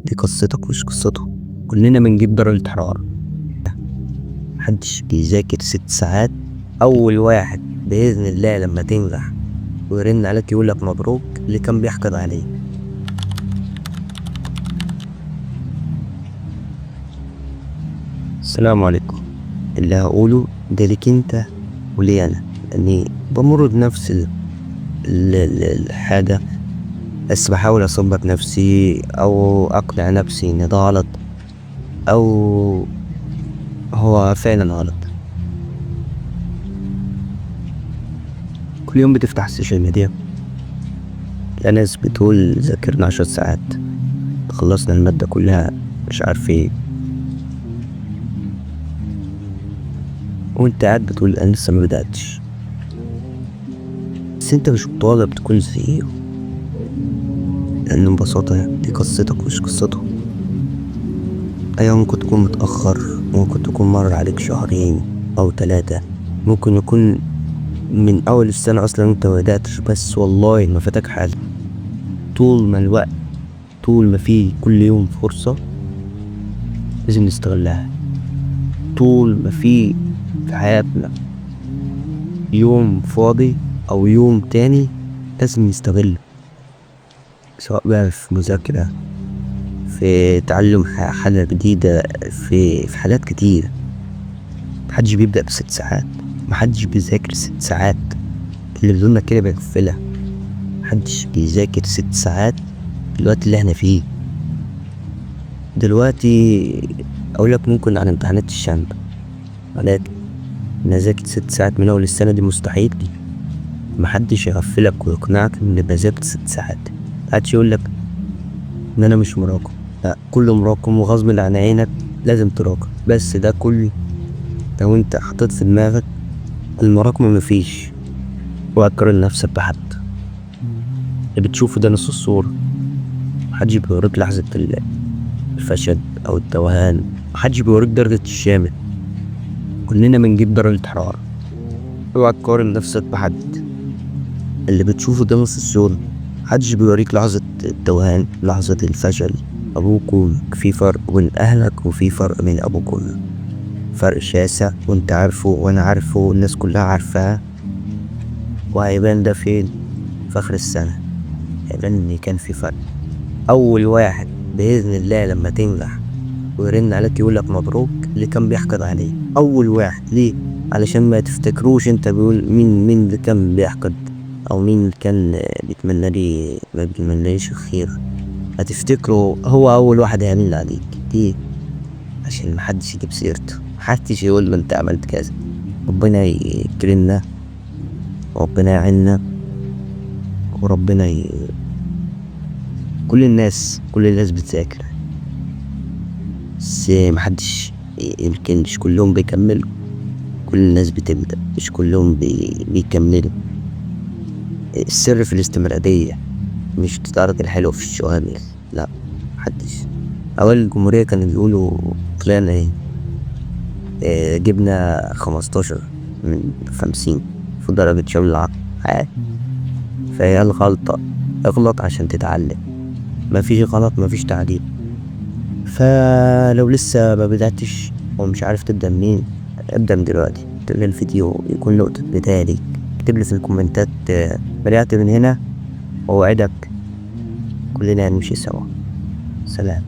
دي قصتك مش قصته. كلنا بنجيب درجة حرارة. محدش بيذاكر 6 ساعات. أول واحد بإذن الله لما تنجح ويرن عليك يقولك مبروك اللي كان بيحقد عليك. السلام عليكم. اللي هقوله ده ليك انت ولي أنا، لأني بمر بنفس الحاجة، بس بحاول أصبر نفسي أو أقنع نفسي إن ده غلط أو هو فعلا غلط. كل يوم بتفتح السوشيال ميديا تلاقي ناس بتقول ذاكرنا 10 ساعات، خلصنا المادة كلها، مش عارف ايه، وانت قاعد بتقول انا لسه ما بدأتش. بس انت مش مطالب تكون زيه، لان ببساطة دي قصتك مش قصته. ايوه ممكن تكون متأخر، ممكن تكون مر عليك شهرين او 3، ممكن يكون من اول السنة اصلا انت ما بدأتش، بس والله ما فاتك حاجة. طول ما الوقت، طول ما فيه كل يوم فرصة لازم نستغلها. طول ما في حياتنا يوم فاضي او يوم تاني لازم نستغله، سواء بقى في مذاكرة، في تعلم حاجة جديدة، في حاجات كتير. محدش بيبدأ ب6 ساعات، محدش بيذاكر 6 ساعات، اللي بدون كده بيغفلها. محدش بيذاكر 6 ساعات في الوقت اللي احنا فيه دلوقتي. اقولك ممكن عن امتحانات الشنب، ولكن انا ذاكرت 6 ساعات من اول السنة دي مستحيل. محدش يغفلك ويقنعك ان بذاكر 6 ساعات. محدش يقولك ان انا مش مراقب، لا، كله مراقب وغصب عن عينك لازم تراقب. بس ده كله لو انت حطيت في دماغك المراقبة مفيش، وهتقارن نفسك بحد. اللي بتشوفه ده نص الصورة. محدش بيوريك لحظة الفشل او التوهان، محدش بيوريك درجة الشامل. كلنا بنجيب درجة حرارة. اوعى تقارن نفسك بحد. اللي بتشوفه ده نص الصورة. محدش بيوريك لحظة التوهان، لحظة الفشل. أبوك وأمك، في فرق بين أهلك وفي فرق بين أبوك وأمك، فرق شاسع، وأنت عارفه وأنا عارفه والناس كلها عارفاه. وهيبان ده فين؟ في آخر السنة هيبان إن كان في فرق. أول واحد بإذن الله لما تنجح ويرن عليك يقولك مبروك اللي كان بيحقد عليك. أول واحد ليه؟ علشان ما تفتكروش انت بيقول مين اللي كان بيحقد، او مين اللي كان بيتمنى لي ما بيتمناليش الخير. هتفتكروا هو اول واحد هيعمل عليك ليه؟ عشان محدش يجيب سيرته، محدش يقول له انت عملت كذا. ربنا يكرمنا وربنا يعيننا وربنا كل الناس بتذاكر، بس محدش، يمكن مش كلهم بيكملوا. كل الناس بتبدأ، مش كلهم بيكملوا. السر في الاستمرارية، مش في الدرجة الحلوة في الشغل، لا. محدش. أول الجمهورية كانوا بيقولوا طلعنا جبنا 15 من 50 في درجة شغل العقل عادي. فهي الغلطة، اغلط عشان تتعلم. مفيش غلط مفيش تعليم. فلو لسه ما بدأتش ومش عارف تبدأ منين، ابدأ من دلوقتي. تقول الفيديو يكون نقطة بداية ليك. اكتب لي في الكومنتات بدأت من هنا، وأوعدك كلنا هنمشي سوا. سلام.